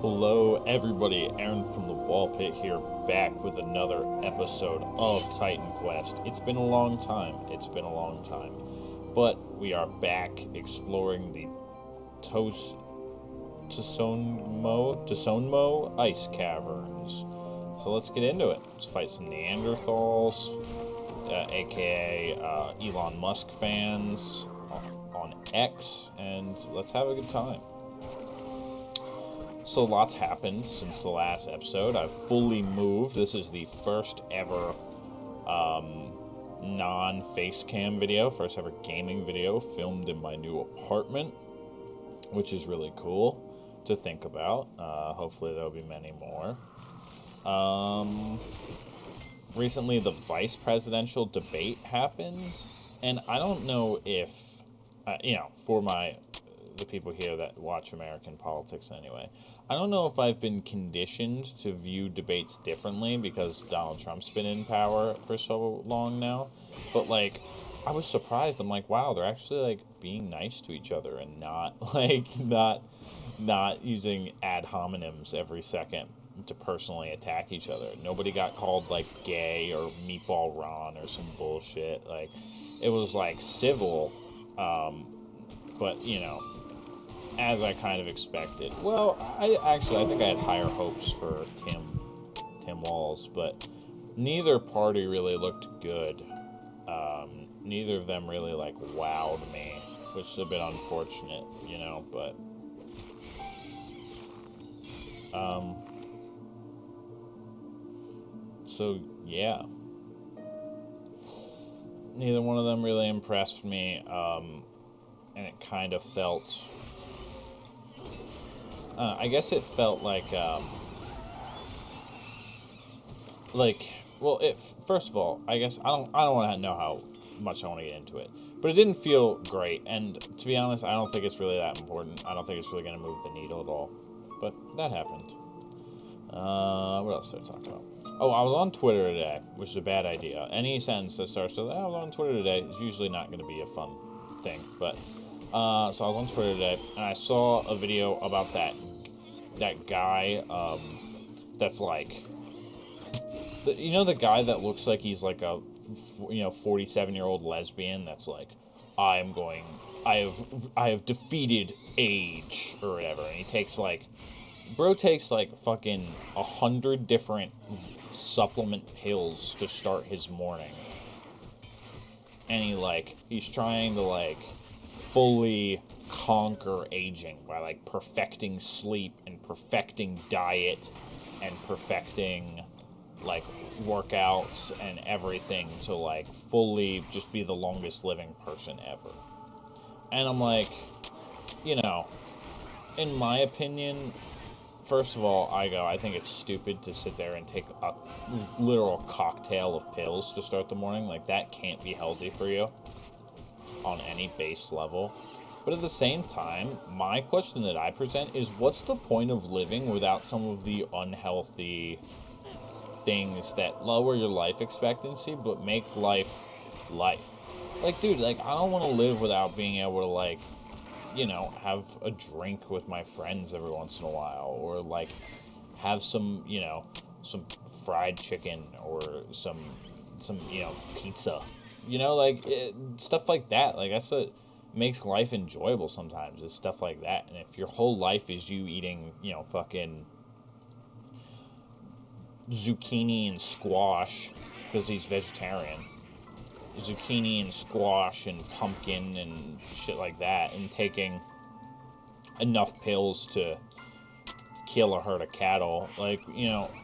Hello, everybody. Aaron from the Ballpit here, back with another episode of Titan Quest. It's been a long time. But we are back exploring the Tsonmo ice caverns. So let's get into it. Let's fight some Neanderthals, aka Elon Musk fans on X, and let's have a good time. So lots happened since the last episode. I've fully moved. This is the first ever non-face cam video, first ever gaming video filmed in my new apartment, which is really cool to think about. Hopefully there'll be many more. Recently the vice presidential debate happened, and I don't know if, for the people here that watch American politics anyway, I don't know if I've been conditioned to view debates differently because Donald Trump's been in power for so long now, but, I was surprised. I'm like, wow, they're actually, being nice to each other and not, not using ad hominems every second to personally attack each other. Nobody got called, gay or meatball Ron or some bullshit. It was, civil, but, as I kind of expected. Well, I think I had higher hopes for Tim Walz, but neither party really looked good. Neither of them really, wowed me, which is a bit unfortunate, but... So, yeah. Neither one of them really impressed me, and it kind of felt... I guess it felt first of all, I guess I don't want to know how much I want to get into it, but it didn't feel great, and to be honest, I don't think it's really that important. I don't think it's really going to move the needle at all, but that happened. What else did I talk about? Oh, I was on Twitter today, which is a bad idea. Any sentence that starts with, I was on Twitter today, is usually not going to be a fun thing, but... so I was on Twitter today, and I saw a video about that guy, that's the guy that looks like he's a 47-year-old lesbian that's I have defeated age, or whatever, and he takes bro takes fucking 100 different supplement pills to start his morning, and he's trying to fully conquer aging by perfecting sleep and perfecting diet and perfecting workouts and everything to fully just be the longest living person ever. And I'm in my opinion, first of all, I think it's stupid to sit there and take a literal cocktail of pills to start the morning. That can't be healthy for you on any base level. But at the same time, my question that I present is, what's the point of living without some of the unhealthy things that lower your life expectancy but make life life? Dude, I don't want to live without being able to have a drink with my friends every once in a while, or have some some fried chicken or some pizza, stuff like that. That's what makes life enjoyable sometimes, is stuff like that. And if your whole life is you eating fucking zucchini and squash because he's vegetarian, zucchini and squash and pumpkin and shit like that, and taking enough pills to kill a herd of cattle,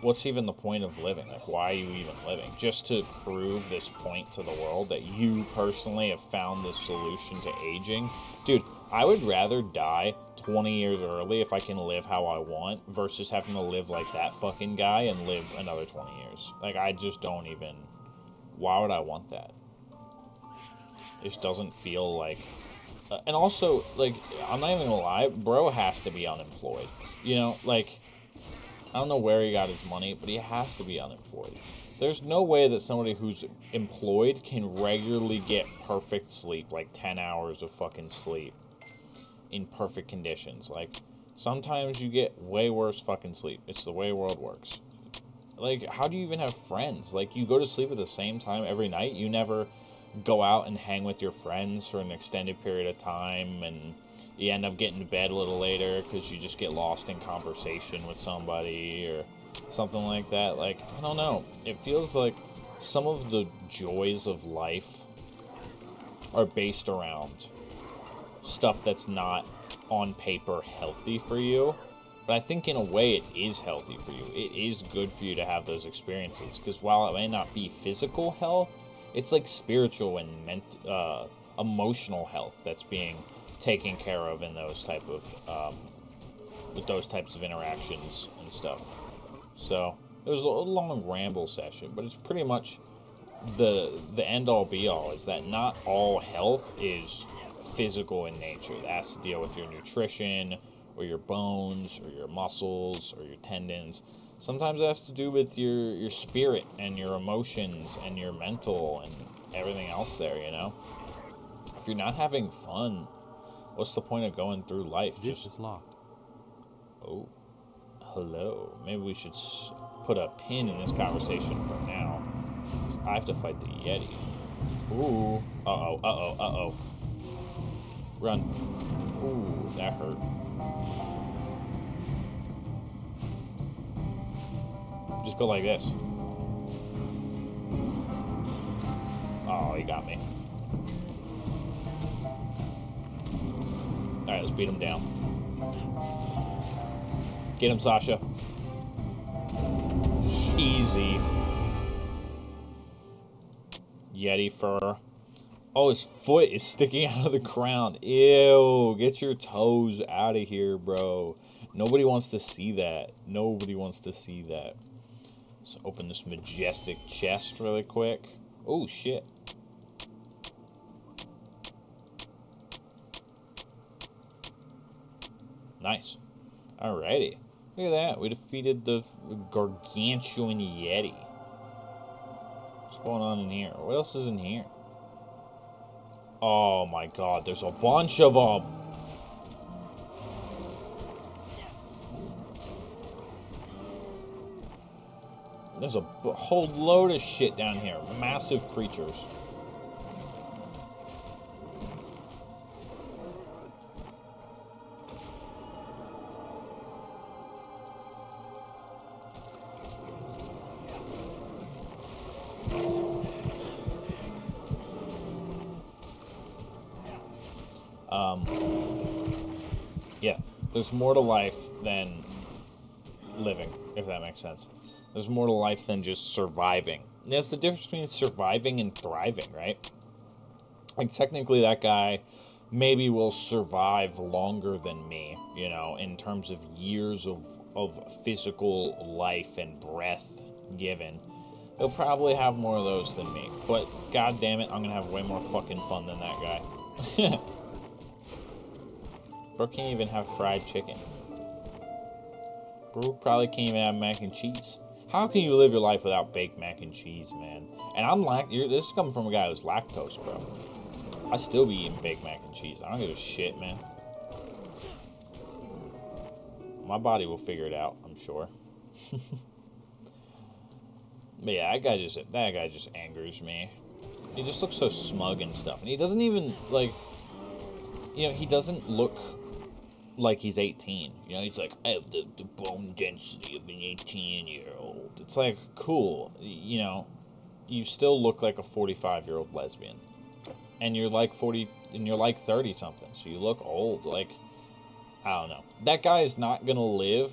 what's even the point of living? Why are you even living? Just to prove this point to the world that you personally have found this solution to aging? Dude, I would rather die 20 years early if I can live how I want versus having to live like that fucking guy and live another 20 years. I just don't even... Why would I want that? It just doesn't feel and also, I'm not even gonna lie, bro has to be unemployed. I don't know where he got his money, but he has to be unemployed. There's no way that somebody who's employed can regularly get perfect sleep, 10 hours of fucking sleep in perfect conditions. Sometimes you get way worse fucking sleep. It's the way the world works. Like, how do you even have friends? Like, you go to sleep at the same time every night. You never go out and hang with your friends for an extended period of time, and you end up getting to bed a little later because you just get lost in conversation with somebody or something like that. Like, I don't know. It feels like some of the joys of life are based around stuff that's not on paper healthy for you. But I think in a way it is healthy for you. It is good for you to have those experiences. Because while it may not be physical health, it's like spiritual and emotional health that's being taken care of in those type of with those types of interactions and stuff. So it was a long ramble session, but it's pretty much the end all be all is that not all health is physical in nature. It has to deal with your nutrition, or your bones, or your muscles, or your tendons. Sometimes it has to do with your spirit, and your emotions, and your mental, and everything else there, you know? If you're not having fun, what's the point of going through life? This is locked. Oh, hello. Maybe we should put a pin in this conversation for now. 'Cause I have to fight the Yeti. Ooh. Uh-oh, uh-oh, uh-oh. Run. Ooh, that hurt. Just go like this. Oh, he got me. Alright, let's beat him down. Get him, Sasha. Easy. Yeti fur. Oh, his foot is sticking out of the ground. Ew, get your toes out of here, bro. Nobody wants to see that. Nobody wants to see that. Let's open this majestic chest really quick. Oh, shit. Nice. Alrighty. Look at that. We defeated the gargantuan Yeti. What's going on in here? What else is in here? Oh my god, there's a bunch of them. There's a whole load of shit down here. Massive creatures. Yeah, there's more to life than living, if that makes sense. There's more to life than just surviving. And that's the difference between surviving and thriving, right? Like, technically, that guy maybe will survive longer than me, you know, in terms of years of physical life and breath given. He'll probably have more of those than me. But, god damn it, I'm gonna have way more fucking fun than that guy. Bro can't even have fried chicken. Bro probably can't even have mac and cheese. How can you live your life without baked mac and cheese, man? And I'm this is coming from a guy who's lactose, bro. I still be eating baked mac and cheese. I don't give a shit, man. My body will figure it out, I'm sure. But yeah, that guy just angers me. He just looks so smug and stuff. And he doesn't even, like, you know, he doesn't look like he's 18. You know, he's like, I have the bone density of an 18-year-old. It's like, cool. You know, you still look like a 45-year-old lesbian. And you're like 40, and you're like 30-something. So you look old. Like, I don't know. That guy is not going to live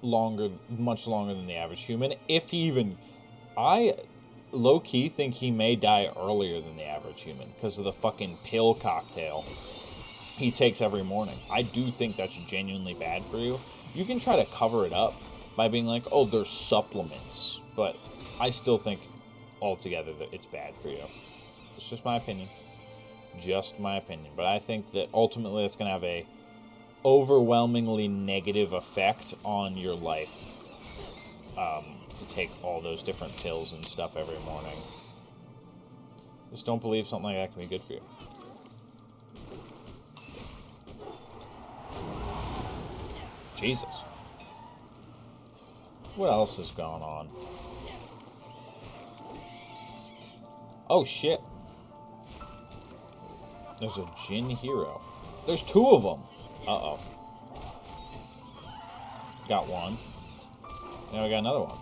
much longer than the average human. If he even, I low-key think he may die earlier than the average human because of the fucking pill cocktail he takes every morning. I do think that's genuinely bad for you. You can try to cover it up by being like, oh, there's supplements. But I still think altogether that it's bad for you. It's just my opinion. Just my opinion. But I think that ultimately it's going to have a overwhelmingly negative effect on your life to take all those different pills and stuff every morning. Just don't believe something like that can be good for you. Jesus. What else is going on? Oh, shit. There's a Jin hero. There's 2 of them. Uh-oh. Got one. Now we got another one.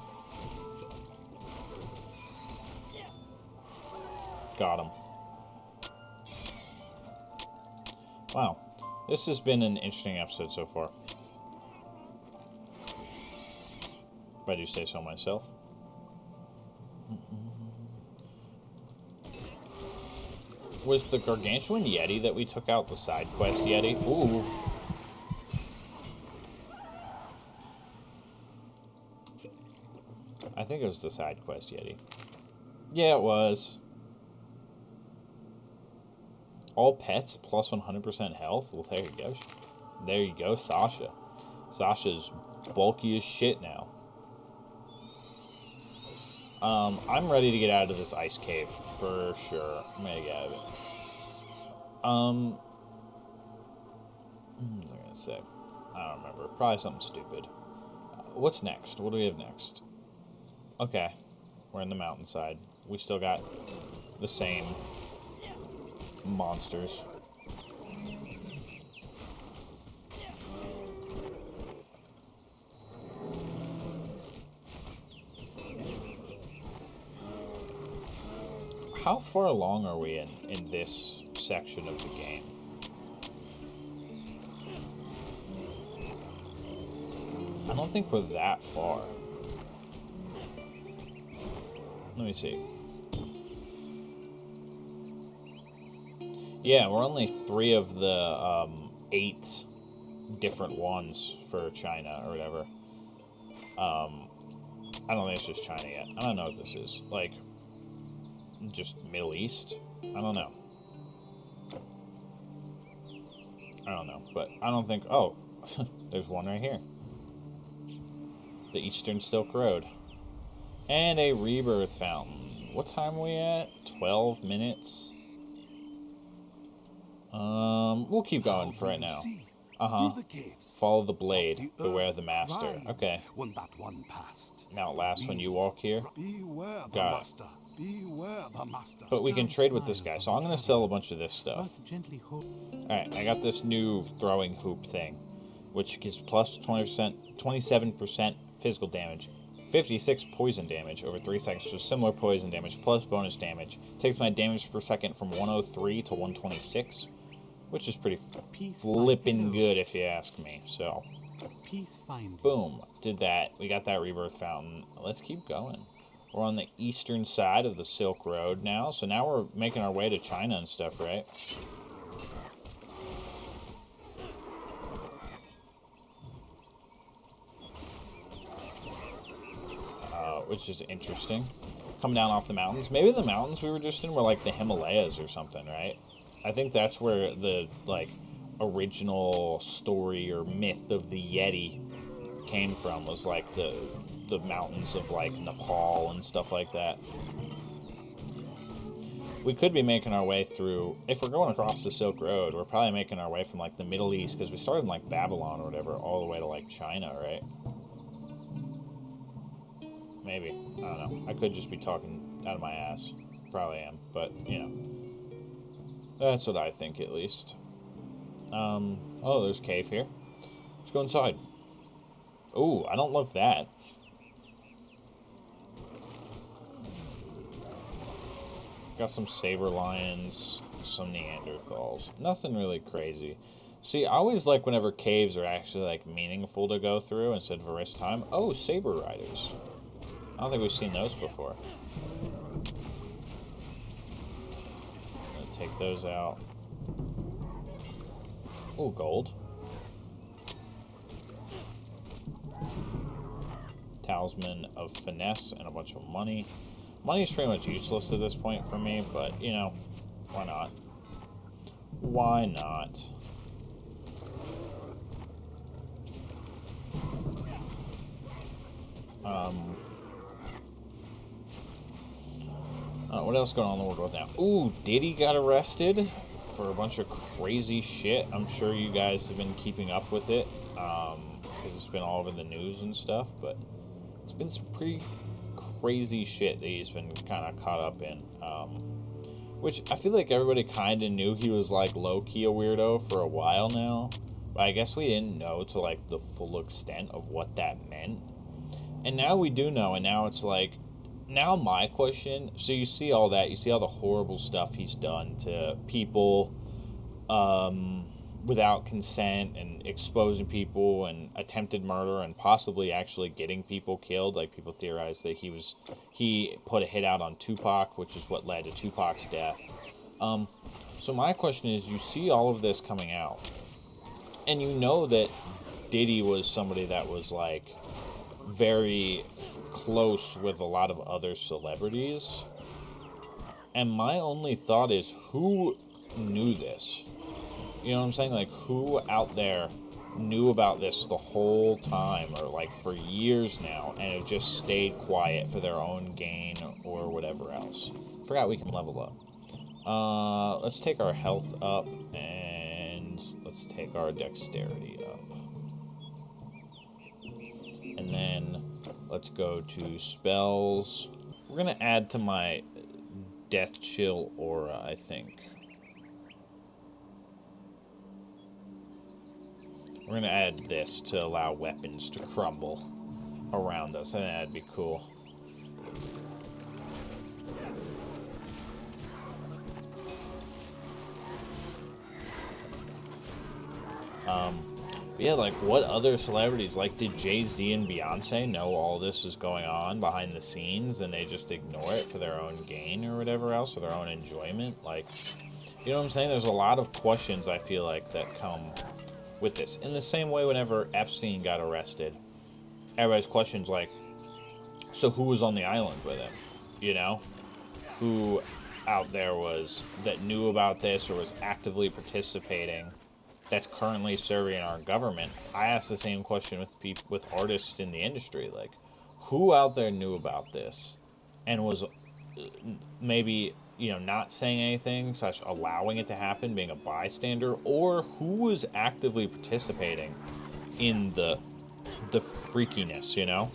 Got him. Wow. This has been an interesting episode so far. If I do say so myself. Was the gargantuan Yeti that we took out the side quest Yeti? Ooh. I think it was the side quest Yeti. Yeah, it was. All pets plus 100% health? Well, there you go. There you go, Sasha. Sasha's bulky as shit now. I'm ready to get out of this ice cave, for sure. I'm gonna get out of it. What was I gonna say? I don't remember. Probably something stupid. What's next? What do we have next? Okay. We're in the mountainside. We still got the same monsters. How far along are we in this section of the game? I don't think we're that far. Let me see. Yeah, we're only 3 of the 8 different ones for China or whatever. I don't think it's just China yet. I don't know what this is. Like, just Middle East? I don't know. But I don't think... Oh, there's one right here. The Eastern Silk Road. And a rebirth fountain. What time are we at? 12 minutes? We'll keep going for right now. Follow the blade. Beware the master. Okay. Now at last when you walk here. Got it. But we can trade with this guy, so I'm going to sell a bunch of this stuff. Alright, I got this new throwing hoop thing, which gives plus 20%, 27% physical damage, 56 poison damage over 3 seconds, so similar poison damage, plus bonus damage. Takes my damage per second from 103 to 126, which is pretty flippin' good if you ask me, so. Boom, did that. We got that rebirth fountain. Let's keep going. We're on the eastern side of the Silk Road now, so now we're making our way to China and stuff, right? Which is interesting. Coming down off the mountains. Maybe the mountains we were just in were like the Himalayas or something, right? I think that's where the, like, original story or myth of the Yeti came from, was like the mountains of like Nepal and stuff like that. We could be making our way through, if we're going across the Silk Road, we're probably making our way from like the Middle East, because we started in like Babylon or whatever, all the way to like China, right? Maybe. I don't know. I could just be talking out of my ass. Probably am, but you know. That's what I think, at least. Oh, there's a cave here. Let's go inside. Ooh, I don't love that. Got some saber lions, some Neanderthals. Nothing really crazy. See, I always like whenever caves are actually like meaningful to go through instead of a rest time. Oh, saber riders. I don't think we've seen those before. Gonna take those out. Oh, gold. Talisman of finesse and a bunch of money. Money is pretty much useless at this point for me, but, you know, why not? Why not? What else going on in the world now? Ooh, Diddy got arrested for a bunch of crazy shit. I'm sure you guys have been keeping up with it. because it's been all over the news and stuff, but it's been some pretty crazy shit that he's been kind of caught up in. Which I feel like everybody kind of knew he was, like, low-key a weirdo for a while now. But I guess we didn't know to, like, the full extent of what that meant. And now we do know, and now it's like, now my question, so you see all that, you see all the horrible stuff he's done to people without consent, and exposing people, and attempted murder, and possibly actually getting people killed. Like, people theorize that he put a hit out on Tupac, which is what led to Tupac's death. So my question is, you see all of this coming out, and you know that Diddy was somebody that was, like, very close with a lot of other celebrities. And my only thought is, who knew this? You know what I'm saying? Like, who out there knew about this the whole time, or, like, for years now, and have just stayed quiet for their own gain or whatever else? Forgot we can level up. Let's take our health up, and let's take our dexterity up. And then let's go to spells. We're going to add to my Death Chill aura, I think. We're going to add this to allow weapons to crumble around us. I think that'd be cool. But yeah, like, what other celebrities, like, did Jay-Z and Beyonce know all this is going on behind the scenes, and they just ignore it for their own gain or whatever else, or their own enjoyment? Like, you know what I'm saying? There's a lot of questions, I feel like, that come with this. In the same way, whenever Epstein got arrested, everybody's questions like, so who was on the island with him? You know? Who out there was that knew about this or was actively participating that's currently serving our government? I asked the same question with people, with artists in the industry. Like, who out there knew about this and was maybe, you know, not saying anything, / allowing it to happen, being a bystander, or who was actively participating in the freakiness, you know?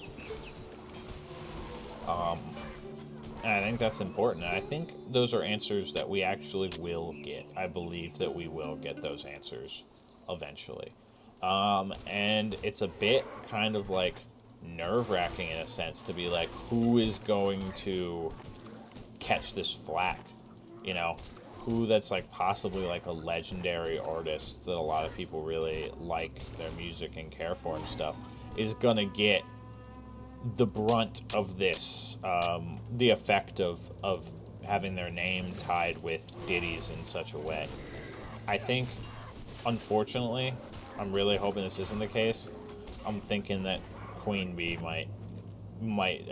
And I think that's important. And I think those are answers that we actually will get. I believe that we will get those answers eventually. And it's a bit kind of like nerve-wracking in a sense to be like, who is going to catch this flack? You know, who that's like possibly like a legendary artist that a lot of people really like their music and care for and stuff is gonna get the brunt of this, the effect of having their name tied with Diddy's in such a way. I think, unfortunately, I'm really hoping this isn't the case. I'm thinking that Queen Bee might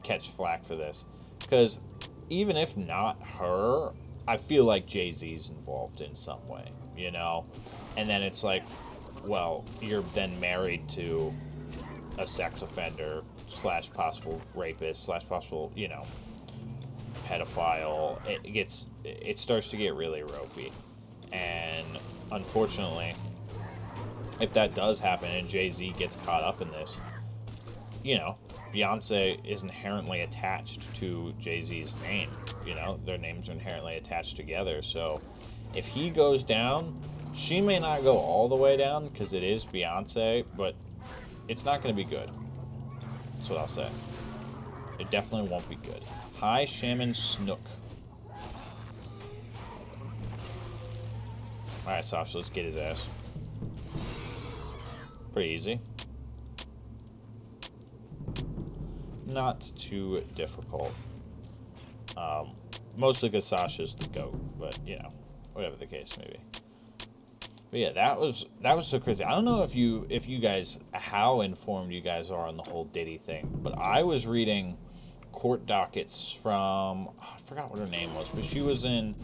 catch flack for this, because even if not her, I feel like Jay-Z's involved in some way, you know? And then it's like, well, you're then married to a sex offender / possible rapist / possible, you know, pedophile. It starts to get really ropey. And unfortunately, if that does happen and Jay-Z gets caught up in this, you know, Beyonce is inherently attached to Jay-Z's name. You know, their names are inherently attached together. So if he goes down, she may not go all the way down because it is Beyonce, but it's not going to be good. That's what I'll say. It definitely won't be good. Hi, Shaman Snook. Alright, Sasha, let's get his ass. Pretty easy. Not too difficult. Mostly because Sasha's the GOAT, but, you know, whatever the case may be. But yeah, that was so crazy. I don't know if you guys, how informed you guys are on the whole Diddy thing, but I was reading court dockets from, I forgot what her name was, but she was in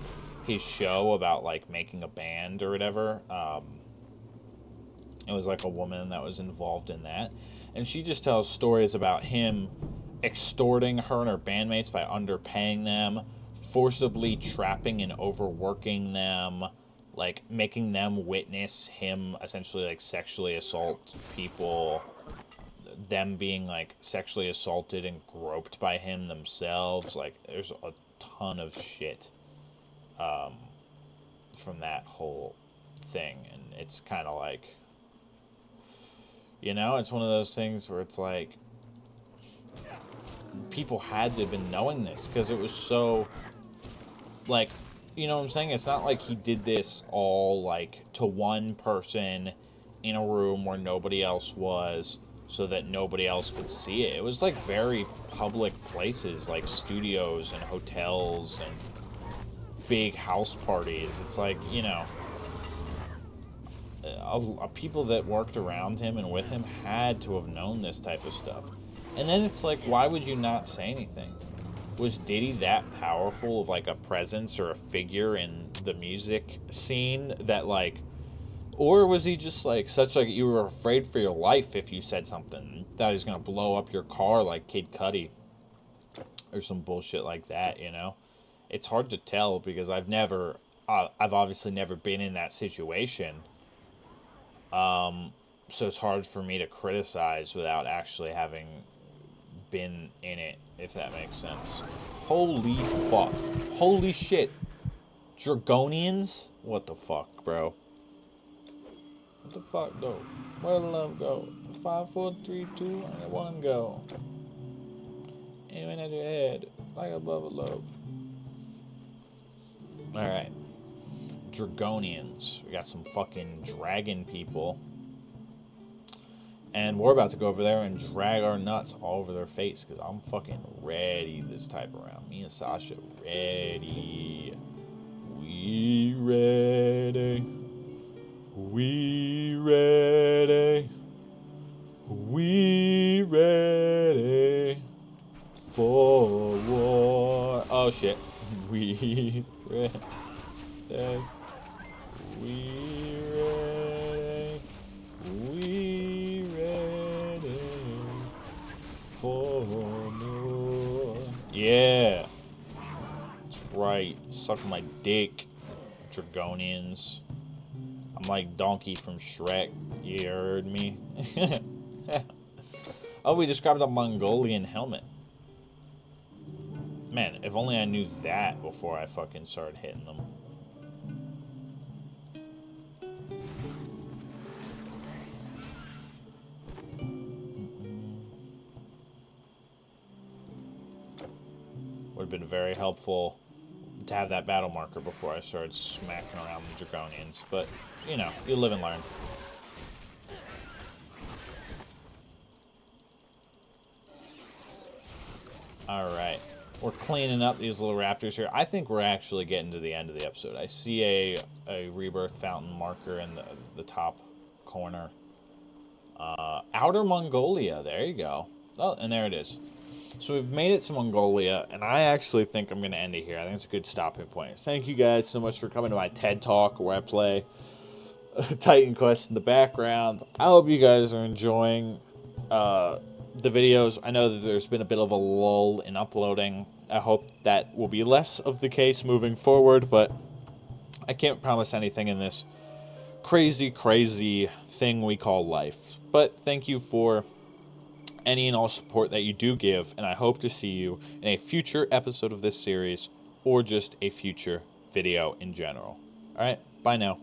his show about, like, making a band or whatever. It was like a woman that was involved in that, and she just tells stories about him extorting her and her bandmates by underpaying them, forcibly trapping and overworking them, like, making them witness him essentially, like, sexually assault people, them being, like, sexually assaulted and groped by him themselves. Like, there's a ton of shit from that whole thing, and it's kind of like, you know, it's one of those things where it's like, people had to have been knowing this, because it was so, like, you know what I'm saying? It's not like he did this all, like, to one person in a room where nobody else was, so that nobody else could see it. It was, like, very public places, like studios and hotels and big house parties. It's like, you know, people that worked around him and with him had to have known this type of stuff. And then it's like, why would you not say anything? Was Diddy that powerful of, like, a presence or a figure in the music scene that, like, or was he just, like, such, like, you were afraid for your life if you said something, that he's gonna blow up your car like Kid Cudi or some bullshit like that, you know? It's hard to tell, because I've obviously never been in that situation. So it's hard for me to criticize without actually having been in it, if that makes sense. Holy fuck. Holy shit. Dragonians? What the fuck, bro? What the fuck, though? Where the love go? 5, 4, 3, 2, and 1 go. Aiming at your head, like above a lobe. Alright. Dragonians. We got some fucking dragon people. And we're about to go over there and drag our nuts all over their face, because I'm fucking ready this type around. Me and Sasha ready. We ready. We ready. We ready for war. Oh shit. We ready. We ready. We ready for more. Yeah. That's right. Suck my dick, Dragonians. I'm like Donkey from Shrek. You heard me? Oh, we described a Mongolian helmet. Man, if only I knew that before I fucking started hitting them. Would have been very helpful to have that battle marker before I started smacking around the Dragonians. But, you know, you live and learn. Alright. We're cleaning up these little raptors here. I think we're actually getting to the end of the episode. I see a rebirth fountain marker in the top corner. Outer Mongolia. There you go. Oh, and there it is. So we've made it to Mongolia, and I actually think I'm going to end it here. I think it's a good stopping point. Thank you guys so much for coming to my TED Talk where I play Titan Quest in the background. I hope you guys are enjoying the videos. I know that there's been a bit of a lull in uploading. I hope that will be less of the case moving forward, but I can't promise anything in this crazy, crazy thing we call life. But thank you for any and all support that you do give, and I hope to see you in a future episode of this series, or just a future video in general. Alright, bye now.